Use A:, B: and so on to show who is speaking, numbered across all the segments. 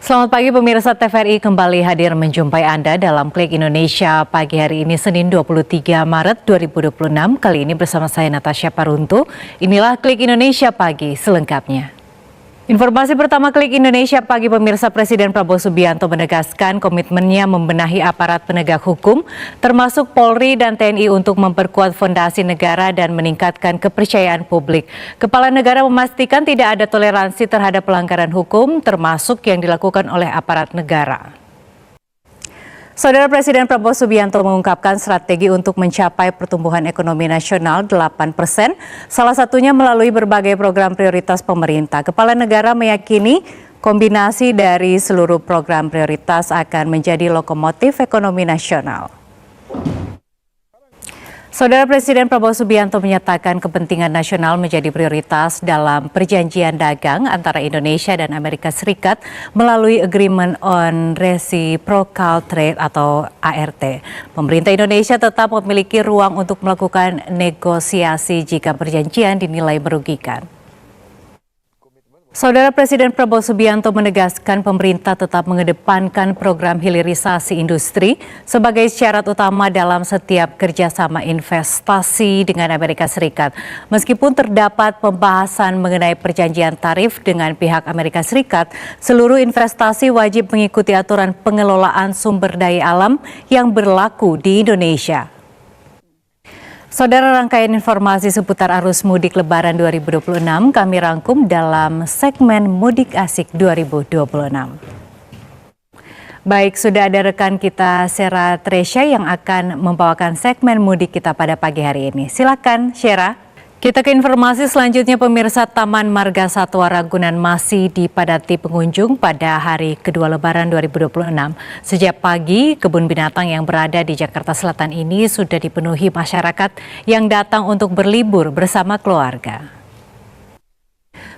A: Selamat pagi pemirsa, TVRI kembali hadir menjumpai Anda dalam Klik Indonesia pagi hari ini Senin 23 Maret 2026. Kali ini bersama saya Natasha Paruntu. Inilah Klik Indonesia pagi selengkapnya. Informasi pertama Klik Indonesia pagi pemirsa, Presiden Prabowo Subianto menegaskan komitmennya membenahi aparat penegak hukum termasuk Polri dan TNI untuk memperkuat fondasi negara dan meningkatkan kepercayaan publik. Kepala negara memastikan tidak ada toleransi terhadap pelanggaran hukum termasuk yang dilakukan oleh aparat negara. Saudara Presiden Prabowo Subianto mengungkapkan strategi untuk mencapai pertumbuhan ekonomi nasional 8%, salah satunya melalui berbagai program prioritas pemerintah. Kepala negara meyakini kombinasi dari seluruh program prioritas akan menjadi lokomotif ekonomi nasional. Saudara Presiden Prabowo Subianto menyatakan kepentingan nasional menjadi prioritas dalam perjanjian dagang antara Indonesia dan Amerika Serikat melalui Agreement on Reciprocal Trade atau ART. Pemerintah Indonesia tetap memiliki ruang untuk melakukan negosiasi jika perjanjian dinilai merugikan. Saudara Presiden Prabowo Subianto menegaskan pemerintah tetap mengedepankan program hilirisasi industri sebagai syarat utama dalam setiap kerjasama investasi dengan Amerika Serikat. Meskipun terdapat pembahasan mengenai perjanjian tarif dengan pihak Amerika Serikat, seluruh investasi wajib mengikuti aturan pengelolaan sumber daya alam yang berlaku di Indonesia. Saudara, rangkaian informasi seputar arus mudik Lebaran 2026 kami rangkum dalam segmen Mudik Asik 2026. Baik, sudah ada rekan kita Sera Tresya yang akan membawakan segmen mudik kita pada pagi hari ini. Silakan Sera. Kita ke informasi selanjutnya pemirsa, Taman Marga Satwa Ragunan masih dipadati pengunjung pada hari kedua Lebaran 2026. Sejak pagi, kebun binatang yang berada di Jakarta Selatan ini sudah dipenuhi masyarakat yang datang untuk berlibur bersama keluarga.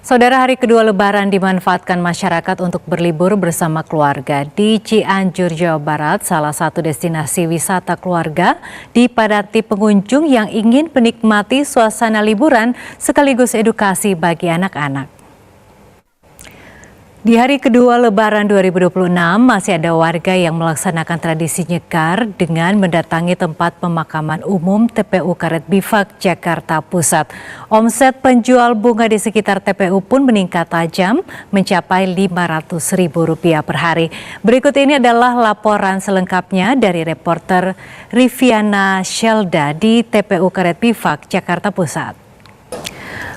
A: Saudara, hari kedua Lebaran dimanfaatkan masyarakat untuk berlibur bersama keluarga di Cianjur, Jawa Barat. Salah satu destinasi wisata keluarga dipadati pengunjung yang ingin menikmati suasana liburan sekaligus edukasi bagi anak-anak. Di hari kedua Lebaran 2026 masih ada warga yang melaksanakan tradisi nyekar dengan mendatangi tempat pemakaman umum TPU Karet Bifak, Jakarta Pusat. Omset penjual bunga di sekitar TPU pun meningkat tajam mencapai Rp500.000 per hari. Berikut ini adalah laporan selengkapnya dari reporter Riviana Shelda di TPU Karet Bifak, Jakarta Pusat.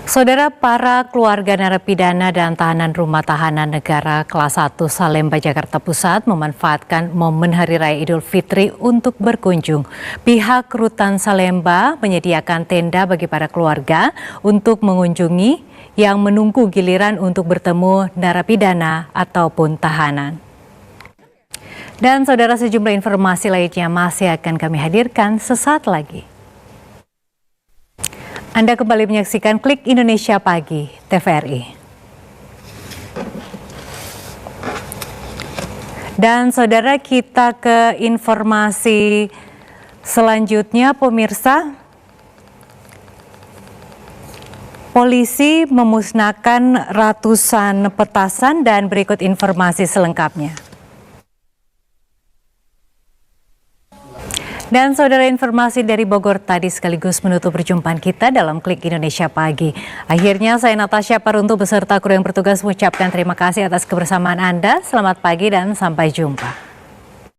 A: Saudara, para keluarga narapidana dan tahanan rumah tahanan negara kelas 1 Salemba, Jakarta Pusat memanfaatkan momen Hari Raya Idul Fitri untuk berkunjung. Pihak Rutan Salemba menyediakan tenda bagi para keluarga untuk mengunjungi yang menunggu giliran untuk bertemu narapidana ataupun tahanan. Dan saudara, sejumlah informasi lainnya masih akan kami hadirkan sesaat lagi. Anda kembali menyaksikan Klik Indonesia Pagi, TVRI. Dan saudara, kita ke informasi selanjutnya pemirsa. Polisi memusnahkan ratusan petasan dan berikut informasi selengkapnya. Dan saudara, informasi dari Bogor tadi sekaligus menutup perjumpaan kita dalam Klik Indonesia Pagi. Akhirnya saya Natasha Paruntu beserta kru yang bertugas mengucapkan terima kasih atas kebersamaan Anda. Selamat pagi dan sampai jumpa.